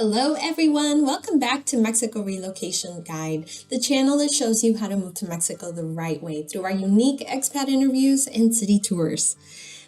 Hello everyone, welcome back to Mexico Relocation Guide, the channel that shows you how to move to Mexico the right way through our unique expat interviews and city tours.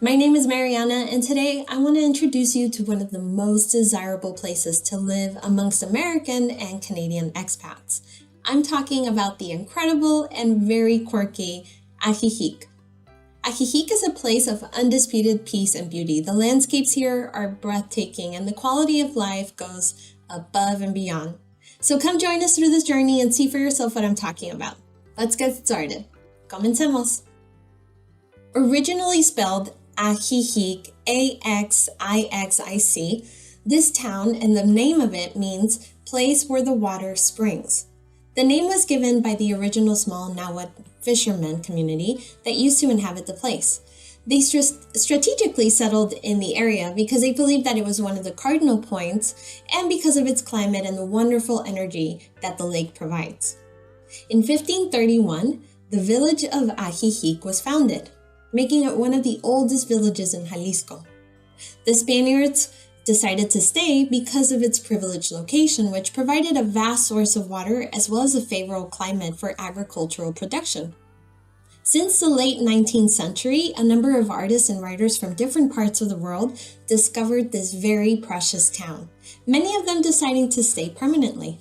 My name is Mariana, and today I want to introduce you to one of the most desirable places to live amongst American and Canadian expats. I'm talking about the incredible and very quirky Ajijic. Ajijic is a place of undisputed peace and beauty. The landscapes here are breathtaking and the quality of life goes above and beyond. So come join us through this journey and see for yourself what I'm talking about. Let's get started. Comencemos. Originally spelled Ajijic, A-X-I-X-I-C, this town and the name of it means place where the water springs. The name was given by the original small Nahuatl fisherman community that used to inhabit the place. They strategically settled in the area because they believed that it was one of the cardinal points and because of its climate and the wonderful energy that the lake provides. In 1531, the village of Ajijic was founded, making it one of the oldest villages in Jalisco. The Spaniards decided to stay because of its privileged location, which provided a vast source of water as well as a favorable climate for agricultural production. Since the late 19th century, a number of artists and writers from different parts of the world discovered this very precious town, many of them deciding to stay permanently.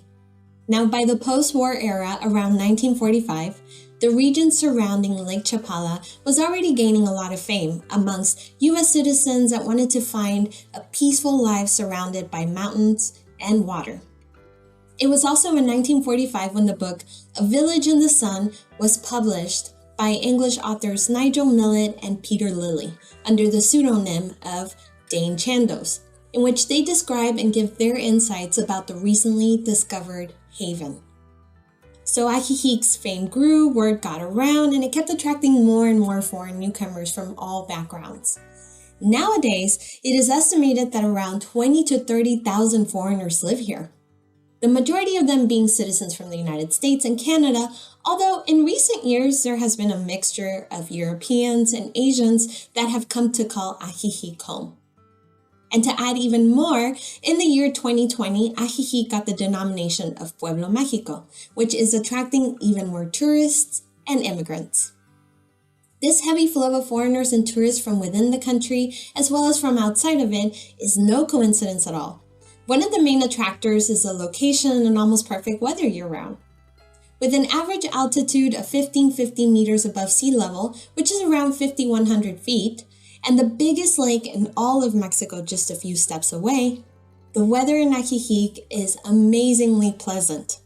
Now, by the post-war era, around 1945, the region surrounding Lake Chapala was already gaining a lot of fame amongst U.S. citizens that wanted to find a peaceful life surrounded by mountains and water. It was also in 1945 when the book A Village in the Sun was published by English authors Nigel Millet and Peter Lilly under the pseudonym of Dane Chandos, in which they describe and give their insights about the recently discovered haven. So Ajijic's fame grew, word got around, and it kept attracting more and more foreign newcomers from all backgrounds. Nowadays, it is estimated that around 20,000 to 30,000 foreigners live here. The majority of them being citizens from the United States and Canada, although in recent years there has been a mixture of Europeans and Asians that have come to call Ajijic home. And to add even more, in the year 2020, Ajijic got the denomination of Pueblo Mágico, which is attracting even more tourists and immigrants. This heavy flow of foreigners and tourists from within the country, as well as from outside of it, is no coincidence at all. One of the main attractors is the location and almost perfect weather year-round. With an average altitude of 1550 meters above sea level, which is around 5,100 feet, and the biggest lake in all of Mexico just a few steps away, the weather in Ajijic is amazingly pleasant,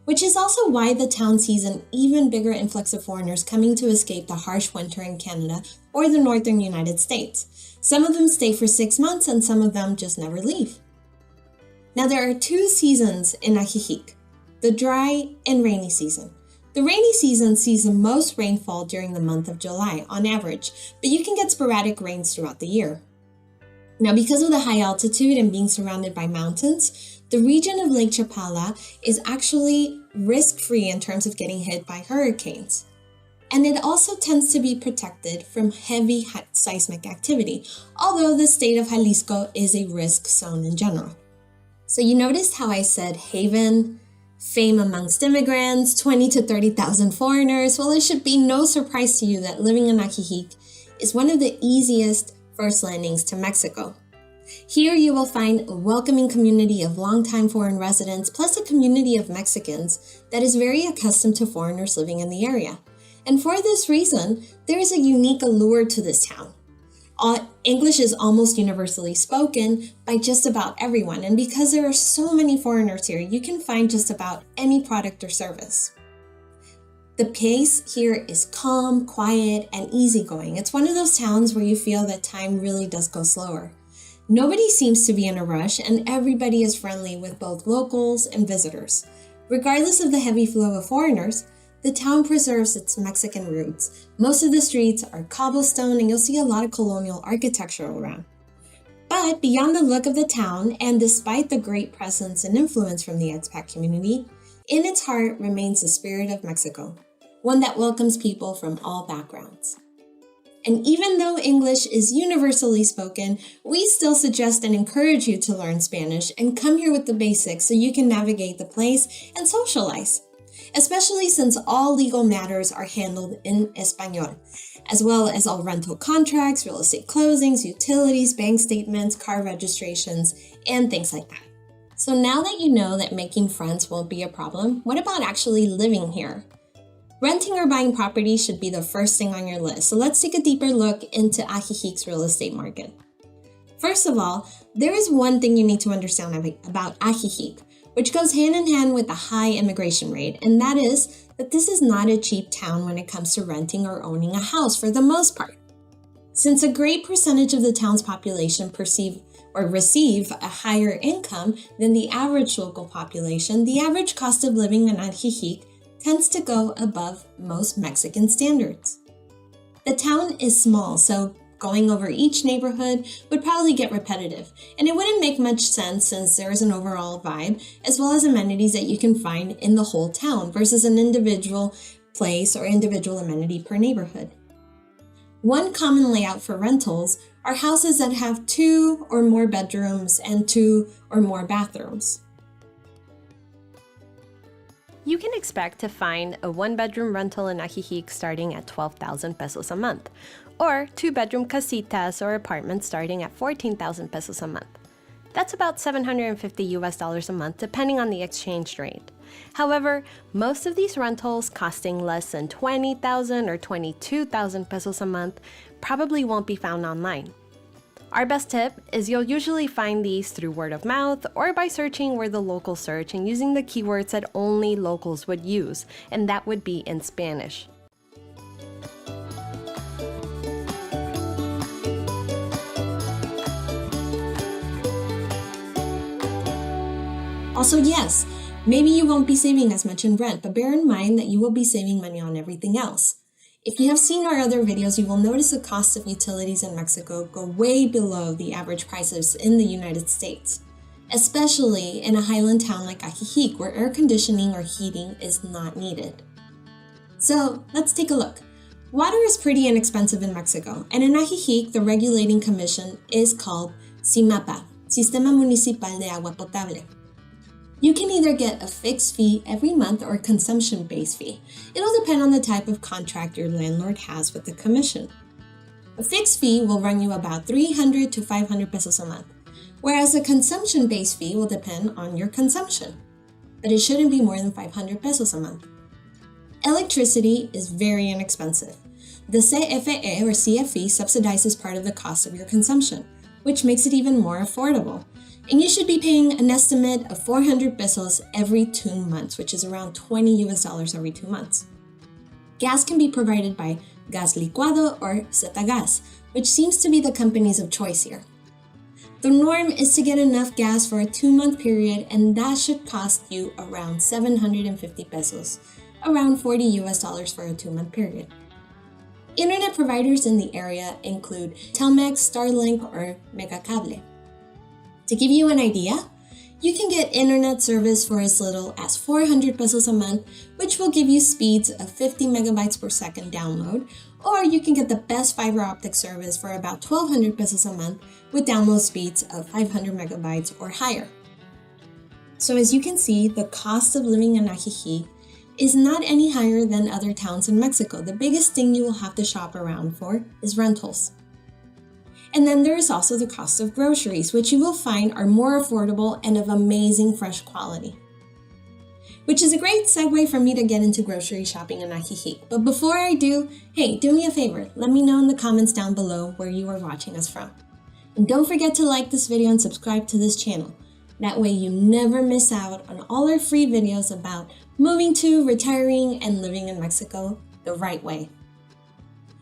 which is also why the town sees an even bigger influx of foreigners coming to escape the harsh winter in Canada or the northern United States. Some of them stay for 6 months and some of them just never leave. Now there are 2 seasons in Ajijic, the dry and rainy season. The rainy season sees the most rainfall during the month of July on average, but you can get sporadic rains throughout the year. Now, because of the high altitude and being surrounded by mountains, the region of Lake Chapala is actually risk-free in terms of getting hit by hurricanes. And it also tends to be protected from heavy seismic activity, although the state of Jalisco is a risk zone in general. So you noticed how I said haven, fame amongst immigrants, 20,000 to 30,000 foreigners. Well, it should be no surprise to you that living in Ajijic is one of the easiest first landings to Mexico. Here you will find a welcoming community of longtime foreign residents, plus a community of Mexicans that is very accustomed to foreigners living in the area. And for this reason, there is a unique allure to this town. English is almost universally spoken by just about everyone, and because there are so many foreigners here, you can find just about any product or service. The pace here is calm, quiet, and easygoing. It's one of those towns where you feel that time really does go slower. Nobody seems to be in a rush, and everybody is friendly with both locals and visitors. Regardless of the heavy flow of foreigners, the town preserves its Mexican roots. Most of the streets are cobblestone and you'll see a lot of colonial architecture around. But beyond the look of the town, and despite the great presence and influence from the expat community, in its heart remains the spirit of Mexico, one that welcomes people from all backgrounds. And even though English is universally spoken, we still suggest and encourage you to learn Spanish and come here with the basics so you can navigate the place and socialize, especially since all legal matters are handled in Espanol, as well as all rental contracts, real estate closings, utilities, bank statements, car registrations, and things like that. So now that you know that making friends won't be a problem, what about actually living here? Renting or buying property should be the first thing on your list, so let's take a deeper look into Ajijic's real estate market. First of all, there is one thing you need to understand about Ajijic, which goes hand in hand with the high immigration rate, and that is that this is not a cheap town when it comes to renting or owning a house for the most part. Since a great percentage of the town's population receive a higher income than the average local population, the average cost of living in Ajijic tends to go above most Mexican standards. The town is small, so going over each neighborhood would probably get repetitive, and it wouldn't make much sense since there is an overall vibe as well as amenities that you can find in the whole town versus an individual place or individual amenity per neighborhood. One common layout for rentals are houses that have 2 or more bedrooms and 2 or more bathrooms. You can expect to find a 1-bedroom rental in Ajijic starting at 12,000 pesos a month, or 2-bedroom casitas or apartments starting at 14,000 pesos a month. That's about $750 a month depending on the exchange rate. However, most of these rentals costing less than 20,000 or 22,000 pesos a month probably won't be found online. Our best tip is you'll usually find these through word of mouth or by searching where the locals search and using the keywords that only locals would use, and that would be in Spanish. Also, yes, maybe you won't be saving as much in rent, but bear in mind that you will be saving money on everything else. If you have seen our other videos, you will notice the cost of utilities in Mexico go way below the average prices in the United States, especially in a highland town like Ajijic, where air conditioning or heating is not needed. So let's take a look. Water is pretty inexpensive in Mexico, and in Ajijic, the regulating commission is called SIMAPA, Sistema Municipal de Agua Potable. You can either get a fixed fee every month or a consumption-based fee. It'll depend on the type of contract your landlord has with the commission. A fixed fee will run you about 300 to 500 pesos a month, whereas a consumption-based fee will depend on your consumption, but it shouldn't be more than 500 pesos a month. Electricity is very inexpensive. The CFE or CFE subsidizes part of the cost of your consumption, which makes it even more affordable. And you should be paying an estimate of 400 pesos every 2 months, which is around $20 every 2 months. Gas can be provided by Gas Licuado or Zetagas, which seems to be the companies of choice here. The norm is to get enough gas for a 2-month period, and that should cost you around 750 pesos, around $40 for a 2-month period. Internet providers in the area include Telmex, Starlink, or Megacable. To give you an idea, you can get internet service for as little as 400 pesos a month, which will give you speeds of 50 megabytes per second download, or you can get the best fiber optic service for about 1,200 pesos a month with download speeds of 500 megabytes or higher. So as you can see, the cost of living in Ajijic is not any higher than other towns in Mexico. The biggest thing you will have to shop around for is rentals. And then there is also the cost of groceries, which you will find are more affordable and of amazing fresh quality. Which is a great segue for me to get into grocery shopping in Ajijic. But before I do, hey, do me a favor, let me know in the comments down below where you are watching us from. And don't forget to like this video and subscribe to this channel. That way you never miss out on all our free videos about moving to, retiring, and living in Mexico the right way.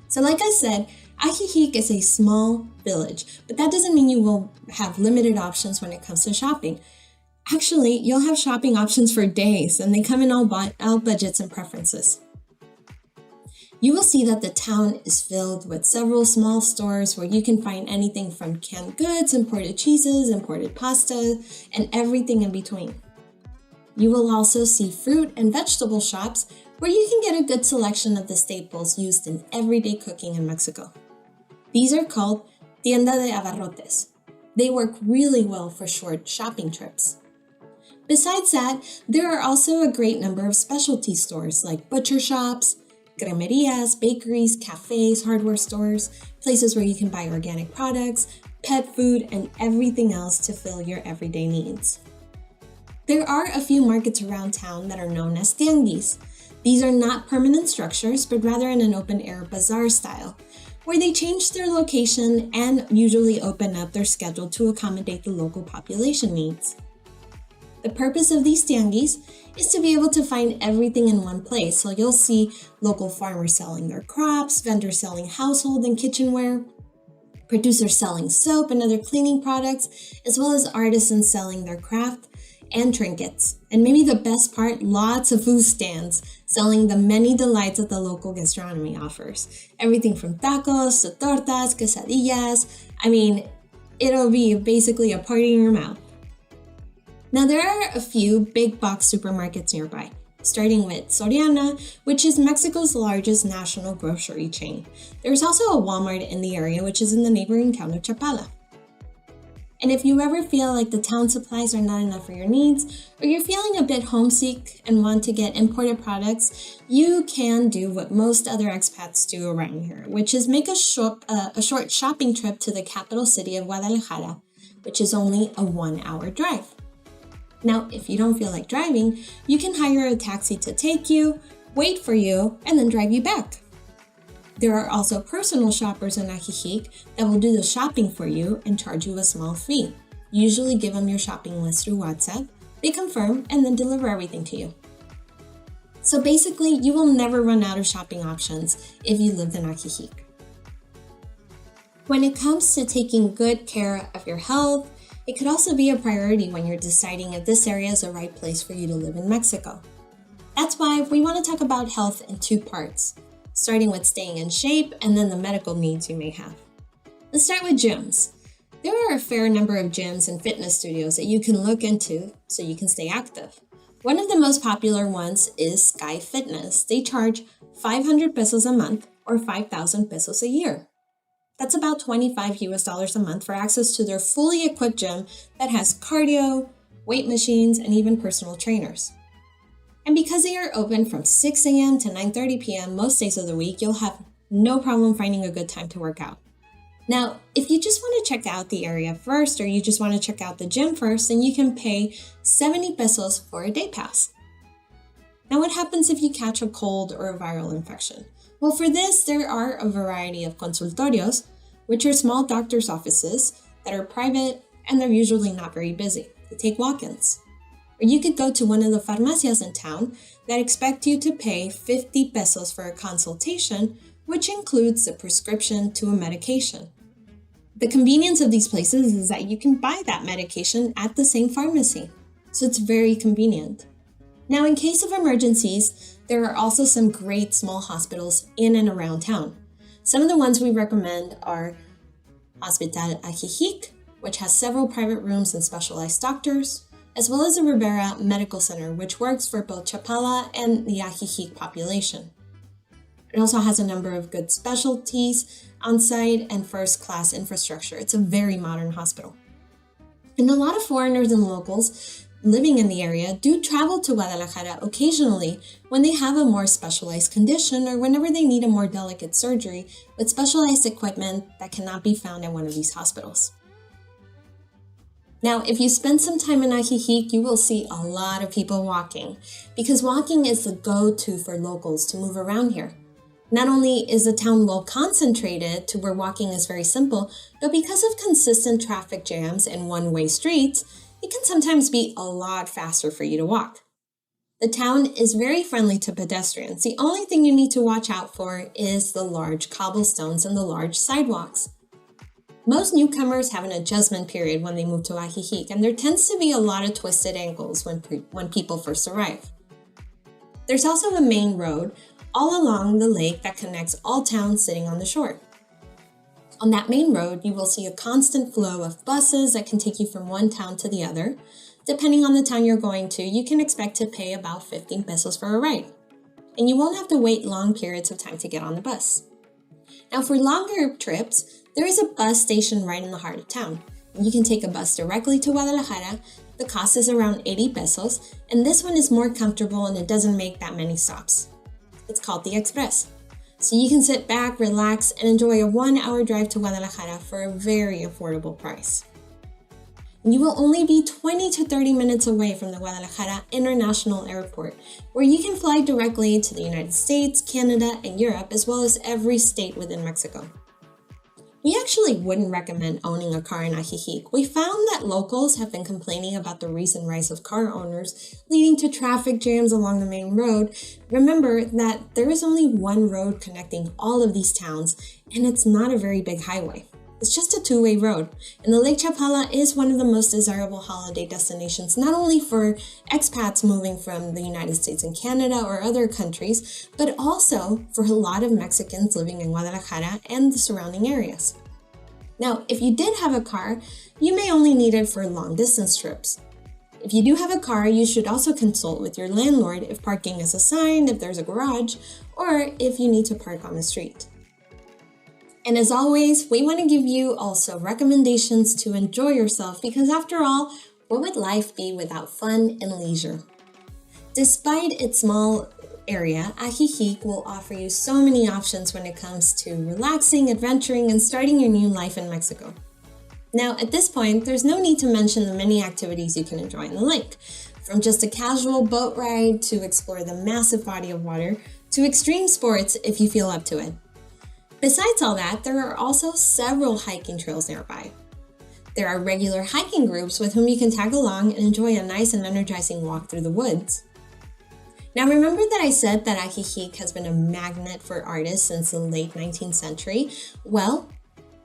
So like I said, Ajijic is a small village, but that doesn't mean you will have limited options when it comes to shopping. Actually, you'll have shopping options for days, and they come in all budgets and preferences. You will see that the town is filled with several small stores where you can find anything from canned goods, imported cheeses, imported pasta, and everything in between. You will also see fruit and vegetable shops where you can get a good selection of the staples used in everyday cooking in Mexico. These are called tienda de abarrotes. They work really well for short shopping trips. Besides that, there are also a great number of specialty stores like butcher shops, cremerias, bakeries, cafes, hardware stores, places where you can buy organic products, pet food, and everything else to fill your everyday needs. There are a few markets around town that are known as tianguis. These are not permanent structures, but rather in an open-air bazaar style, where they change their location and usually open up their schedule to accommodate the local population needs. The purpose of these tianguis is to be able to find everything in one place, so you'll see local farmers selling their crops, vendors selling household and kitchenware, producers selling soap and other cleaning products, as well as artisans selling their craft and trinkets. And maybe the best part, lots of food stands selling the many delights that the local gastronomy offers. Everything from tacos to tortas, quesadillas. I mean, it'll be basically a party in your mouth. Now, there are a few big box supermarkets nearby, starting with Soriana, which is Mexico's largest national grocery chain. There's also a Walmart in the area, which is in the neighboring town of Chapala. And if you ever feel like the town supplies are not enough for your needs, or you're feeling a bit homesick and want to get imported products, you can do what most other expats do around here, which is make a short shopping trip to the capital city of Guadalajara, which is only a 1-hour drive. Now, if you don't feel like driving, you can hire a taxi to take you, wait for you, and then drive you back. There are also personal shoppers in Ajijic that will do the shopping for you and charge you a small fee. You usually give them your shopping list through WhatsApp, they confirm, and then deliver everything to you. So basically, you will never run out of shopping options if you lived in Ajijic. When it comes to taking good care of your health, it could also be a priority when you're deciding if this area is the right place for you to live in Mexico. That's why we want to talk about health in 2 parts, starting with staying in shape and then the medical needs you may have. Let's start with gyms. There are a fair number of gyms and fitness studios that you can look into so you can stay active. One of the most popular ones is Sky Fitness. They charge 500 pesos a month or 5,000 pesos a year. That's about $25 a month for access to their fully equipped gym that has cardio, weight machines, and even personal trainers. And because they are open from 6 a.m. to 9:30 p.m. most days of the week, you'll have no problem finding a good time to work out. Now, if you just want to check out the area first, or you just want to check out the gym first, then you can pay 70 pesos for a day pass. Now, what happens if you catch a cold or a viral infection? Well, for this, there are a variety of consultorios, which are small doctor's offices that are private and they're usually not very busy. They take walk-ins. Or you could go to one of the farmacias in town that expect you to pay 50 pesos for a consultation, which includes the prescription to a medication. The convenience of these places is that you can buy that medication at the same pharmacy, so it's very convenient. Now, in case of emergencies, there are also some great small hospitals in and around town. Some of the ones we recommend are Hospital Ajijic, which has several private rooms and specialized doctors, as well as the Rivera Medical Center, which works for both Chapala and the Ajijic population. It also has a number of good specialties on site and first-class infrastructure. It's a very modern hospital. And a lot of foreigners and locals living in the area do travel to Guadalajara occasionally when they have a more specialized condition or whenever they need a more delicate surgery with specialized equipment that cannot be found at one of these hospitals. Now, if you spend some time in Ajijic, you will see a lot of people walking, because walking is the go-to for locals to move around here. Not only is the town well concentrated to where walking is very simple, but because of consistent traffic jams and one-way streets, it can sometimes be a lot faster for you to walk. The town is very friendly to pedestrians. The only thing you need to watch out for is the large cobblestones and the large sidewalks. Most newcomers have an adjustment period when they move to Ajijic, and there tends to be a lot of twisted ankles when people first arrive. There's also a main road all along the lake that connects all towns sitting on the shore. On that main road, you will see a constant flow of buses that can take you from one town to the other. Depending on the town you're going to, you can expect to pay about 15 pesos for a ride. And you won't have to wait long periods of time to get on the bus. Now, for longer trips, There is a bus station right in the heart of town. You can take a bus directly to Guadalajara. The cost is around 80 pesos, and this one is more comfortable and it doesn't make that many stops. It's called the Express. So you can sit back, relax, and enjoy a 1-hour drive to Guadalajara for a very affordable price. You will only be 20 to 30 minutes away from the Guadalajara International Airport, where you can fly directly to the United States, Canada, and Europe, as well as every state within Mexico. We actually wouldn't recommend owning a car in Ajijic. We found that locals have been complaining about the recent rise of car owners, leading to traffic jams along the main road. Remember that there is only one road connecting all of these towns, and it's not a very big highway. It's just a two-way road, and the Lake Chapala is one of the most desirable holiday destinations, not only for expats moving from the United States and Canada or other countries, but also for a lot of Mexicans living in Guadalajara and the surrounding areas. Now, if you did have a car, you may only need it for long-distance trips. If you do have a car, you should also consult with your landlord if parking is assigned, if there's a garage, or if you need to park on the street. And as always, we want to give you also recommendations to enjoy yourself because after all, what would life be without fun and leisure? Despite its small area, Ajijic will offer you so many options when it comes to relaxing, adventuring, and starting your new life in Mexico. Now, at this point, there's no need to mention the many activities you can enjoy in the lake, from just a casual boat ride to explore the massive body of water to extreme sports if you feel up to it. Besides all that, there are also several hiking trails nearby. There are regular hiking groups with whom you can tag along and enjoy a nice and energizing walk through the woods. Now remember that I said that Ajijic has been a magnet for artists since the late 19th century? Well,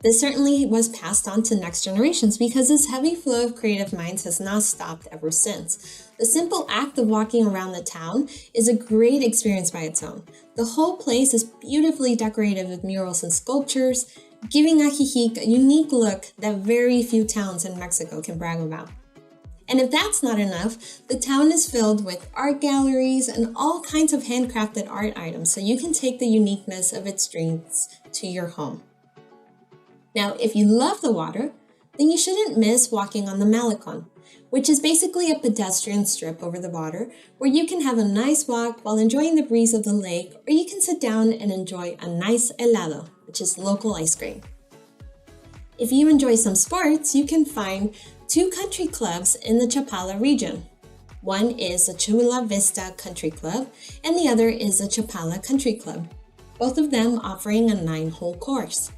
this certainly was passed on to next generations because this heavy flow of creative minds has not stopped ever since. The simple act of walking around the town is a great experience by its own. The whole place is beautifully decorated with murals and sculptures, giving Ajijic a unique look that very few towns in Mexico can brag about. And if that's not enough, the town is filled with art galleries and all kinds of handcrafted art items, so you can take the uniqueness of its streets to your home. Now, if you love the water, then you shouldn't miss walking on the Malecon, which is basically a pedestrian strip over the water where you can have a nice walk while enjoying the breeze of the lake, or you can sit down and enjoy a nice helado, which is local ice cream. If you enjoy some sports, you can find 2 country clubs in the Chapala region. One is the Chula Vista Country Club, and the other is the Chapala Country Club, both of them offering a 9-hole course.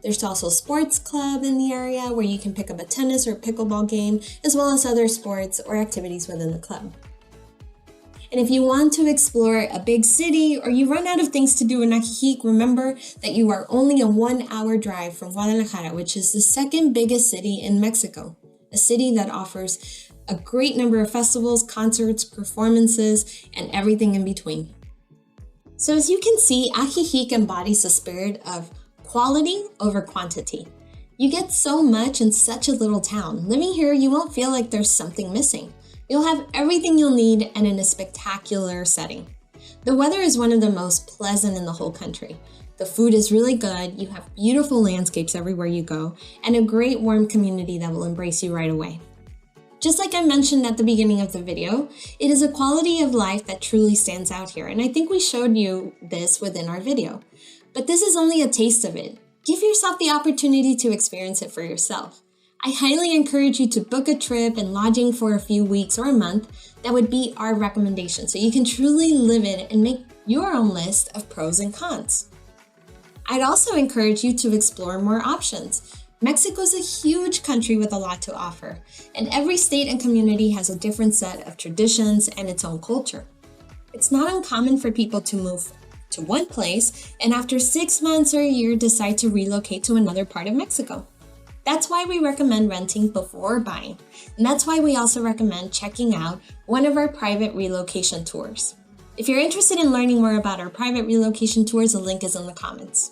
There's also a sports club in the area where you can pick up a tennis or pickleball game, as well as other sports or activities within the club. And if you want to explore a big city or you run out of things to do in Ajijic, remember that you are only a 1-hour drive from Guadalajara, which is the second biggest city in Mexico, a city that offers a great number of festivals, concerts, performances, and everything in between. So as you can see, Ajijic embodies the spirit of quality over quantity. You get so much in such a little town. Living here, you won't feel like there's something missing. You'll have everything you'll need and in a spectacular setting. The weather is one of the most pleasant in the whole country. The food is really good, you have beautiful landscapes everywhere you go, and a great warm community that will embrace you right away. Just like I mentioned at the beginning of the video, it is a quality of life that truly stands out here, and I think we showed you this within our video. But this is only a taste of it. Give yourself the opportunity to experience it for yourself. I highly encourage you to book a trip and lodging for a few weeks or a month. That would be our recommendation, so you can truly live it and make your own list of pros and cons. I'd also encourage you to explore more options. Mexico is a huge country with a lot to offer, and every state and community has a different set of traditions and its own culture. It's not uncommon for people to move to one place and after 6 months or a year decide to relocate to another part of Mexico. That's why we recommend renting before buying, and that's why we also recommend checking out one of our private relocation tours. If you're interested in learning more about our private relocation tours, the link is in the comments.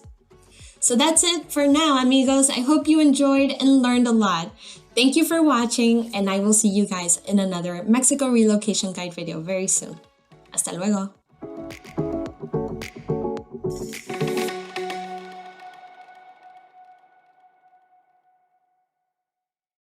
So that's it for now, amigos. I hope you enjoyed and learned a lot. Thank you for watching, and I will see you guys in another Mexico relocation guide video very soon. Hasta luego.